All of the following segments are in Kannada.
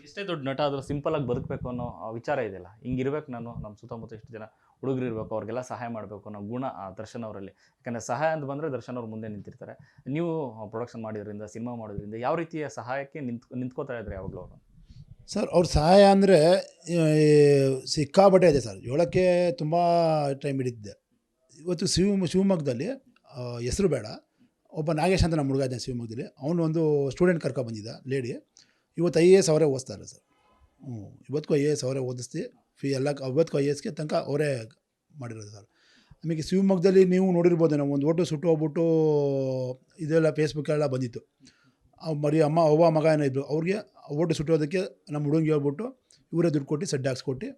ಎಷ್ಟೇ ದೊಡ್ಡ ನಟ ಆದರೂ ಸಿಂಪಲಾಗಿ ಬದುಕಬೇಕು ಅನ್ನೋ ವಿಚಾರ ಇದೆಯಲ್ಲ, ಹಿಂಗಿರ್ಬೇಕು ನಾನು, ನಮ್ಮ ಸುತ್ತಮುತ್ತ ಎಷ್ಟು ಜನ ಹುಡುಗರು ಇರಬೇಕು, ಅವ್ರಿಗೆಲ್ಲ ಸಹಾಯ ಮಾಡಬೇಕು ಅನ್ನೋ ಗುಣ ದರ್ಶನ್ ಅವರಲ್ಲಿ. ಯಾಕಂದರೆ ಸಹಾಯ ಅಂತ ಬಂದರೆ ದರ್ಶನ್ ಅವ್ರು ಮುಂದೆ ನಿಂತಿರ್ತಾರೆ. ನೀವು ಪ್ರೊಡಕ್ಷನ್ ಮಾಡಿದ್ರಿಂದ, ಸಿನಿಮಾ ಮಾಡೋದ್ರಿಂದ ಯಾವ ರೀತಿಯ ಸಹಾಯಕ್ಕೆ ನಿಂತ್ಕೋತಾ ಇದ್ದಾರೆ ಯಾವಾಗಲೂ ಅವರು? ಸರ್ ಅವ್ರ ಸಹಾಯ ಅಂದರೆ ಸಿಕ್ಕಾಬಟ್ಟೆ ಇದೆ ಸರ್, ಹೇಳೋಕ್ಕೆ ತುಂಬ ಟೈಮ್ ಹಿಡಿದಿದ್ದೆ. ಇವತ್ತು ಶಿವಮೊಗ್ಗದಲ್ಲಿ ಹೆಸರು ಬೇಡ, ಒಬ್ಬ ನಾಗೇಶ್ ಅಂತ ನಮ್ಮ ಹುಡುಗ ಇದ್ದಾನೆ ಶಿವಮೊಗ್ಗದಲ್ಲಿ. ಅವನು ಒಂದು ಸ್ಟೂಡೆಂಟ್ ಕರ್ಕೊಬಂದಿದ್ದ ಲೇಡಿ, ಇವತ್ತು IAS ಅವರೇ ಓದಿಸ್ತಾರೆ ಸರ್. ಇವತ್ತಿಗೂ IAS ಅವರೇ ಓದಿಸ್ತಿ, ಫೀ ಎಲ್ಲ ಇವತ್ತಿಗೂ IASಗೆ ತನಕ ಅವರೇ ಮಾಡಿರೋದು ಸರ್. ಆಮೇಲೆ ಶಿವಮೊಗ್ಗದಲ್ಲಿ ನೀವು ನೋಡಿರ್ಬೋದು, ನಾವು ಒಂದು ಓಟು ಸುಟ್ಟು ಹೋಗ್ಬಿಟ್ಟು ಇದೆಲ್ಲ ಫೇಸ್ಬುಕ್ಕೆಲ್ಲ ಬಂದಿತ್ತು. ಮರಿ ಅವ್ವ ಮಗ ಏನೋ ಇದ್ದರು, ಅವ್ರಿಗೆ ಓಟು ಸುಟ್ಟೋದಕ್ಕೆ ನಮ್ಮ ಹುಡುಗಿಗೆ ಹೇಳ್ಬಿಟ್ಟು ಇವರೇ ದುಡ್ಡು ಕೊಟ್ಟು ಸೆಡ್ ಹಾಕ್ಸ್ಕೊಟ್ಟು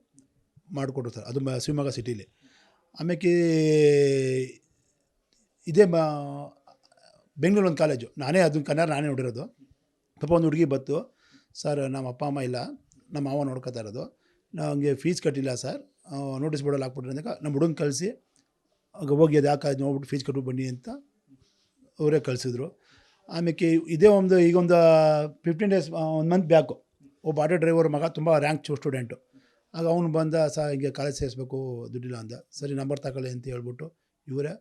ಮಾಡಿಕೊಟ್ರು ಸರ್. ಅದು ಶಿವಮೊಗ್ಗ ಸಿಟಿಲಿ. ಆಮೇಲೆ ಇದೇ ಬೆಂಗಳೂರು ಒಂದು ಕಾಲೇಜು, ನಾನೇ ಅದನ್ನ ಕನ್ನಡ ನಾನೇ ನೋಡಿರೋದು. ಪಾಪ ಒಂದು ಹುಡುಗಿ ಬತ್ತು, ಸರ್ ನಮ್ಮ ಅಪ್ಪ ಅಮ್ಮ ಇಲ್ಲ, ನಮ್ಮ ಮಾವ ನೋಡ್ಕೊತಾ ಇರೋದು, ನನಗೆ ಫೀಸ್ ಕಟ್ಟಿಲ್ಲ ಸರ್, ನೋಟಿಸ್ ಬೋರ್ಡಲ್ಲಿ ಹಾಕ್ಬಿಟ್ರೆ ಅಂದಾಗ ನಮ್ಮ ಹುಡುಗನ ಕಳಿಸಿ ಹೋಗಿ ಅದು ಯಾಕೆ ನೋಡ್ಬಿಟ್ಟು ಫೀಸ್ ಕಟ್ಟು ಬನ್ನಿ ಅಂತ ಅವರೇ ಕಳಿಸಿದ್ರು. ಆಮೇಲೆ ಇದೇ ಈಗೊಂದು 15 ಡೇಸ್, 1 ಮಂತ್ ಬ್ಯಾಕು, ಒಬ್ಬ ಆಟೋ ಡ್ರೈವರ್ ಮಗ ತುಂಬ ರ್ಯಾಂಕ್ ಸ್ಟೂಡೆಂಟು. ಆಗ ಅವನು ಬಂದ, ಸರ್ ಹಿಂಗೆ ಕಾಲೇಜ್ ಸೇರಿಸ್ಬೇಕು ದುಡ್ಡಿಲ್ಲ ಅಂದ. ಸರಿ ನಂಬರ್ ತಗೊಳ್ಳಿ ಅಂತ ಹೇಳ್ಬಿಟ್ಟು ಇವರೇ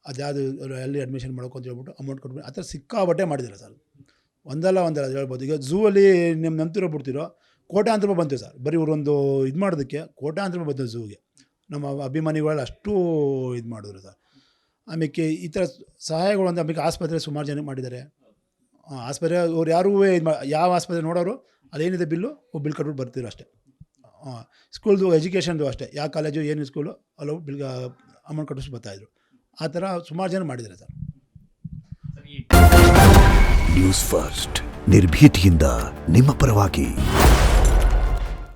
ಅದ್ಯಾವುದು ಎಲ್ಲಿ ಅಡ್ಮಿಷನ್ ಮಾಡ್ಕೊ ಅಂತ ಹೇಳ್ಬಿಟ್ಟು ಅಮೌಂಟ್ ಕೊಟ್ಬಿಟ್ಟು ಆ ಥರ ಸಿಕ್ಕಾಬಟ್ಟೆ ಮಾಡಿದ್ದಾರೆ ಸರ್. ಒಂದಲ್ಲ ಹೇಳ್ಬೋದು. ಈಗ ಝೂ ಅಲ್ಲಿ ನಿಮ್ಮ ನಂಬ್ತಿರೋ ಬಿಡ್ತಿರೋ ಕೋಟ್ಯಾಂತರ ರೂಪಾಯಿ ಬಂತು ಸರ್, ಬರೀ ಇವರೊಂದು ಇದು ಮಾಡೋದಕ್ಕೆ ಕೋಟ್ಯಾಂತರ ರೂಪಾಯಿ ಬಂತು ಝೂಗೆ. ನಮ್ಮ ಅಭಿಮಾನಿಗಳು ಅಷ್ಟು ಇದು ಮಾಡಿದ್ರು ಸರ್. ಆಮೇಲೆ ಈ ಥರ ಸಹಾಯಗಳು ಅಂತ ಆಮೇಲೆ ಆಸ್ಪತ್ರೆ ಸುಮಾರು ಜನಕ್ಕೆ ಮಾಡಿದ್ದಾರೆ. ಆಸ್ಪತ್ರೆ ಅವ್ರು ಯಾರೂ ಯಾವ ಆಸ್ಪತ್ರೆ ನೋಡೋರು ಅದೇನಿದೆ ಬಿಲ್ಲು ಬಿಲ್ ಕಟ್ಬಿಟ್ಟು ಬರ್ತಿದ್ರು ಅಷ್ಟೇ. ಸ್ಕೂಲ್ದು ಎಜುಕೇಷನ್ದು ಅಷ್ಟೇ, ಯಾವ ಕಾಲೇಜು ಏನು ಸ್ಕೂಲು ಅಲ್ಲೂ ಬಿಲ್ ಅಮೌಂಟ್ ಕಟ್ಟಿಸಿ ಬರ್ತಾಯಿದ್ರು. ಆ ಥರ ಸುಮಾರು ಜನ ಮಾಡಿದ್ದಾರೆ ಸರ್. ನ್ಯೂಸ್ ಫಸ್ಟ್, ನಿರ್ಭೀತಿಯಿಂದ ನಿಮ್ಮ ಪರವಾಗಿ.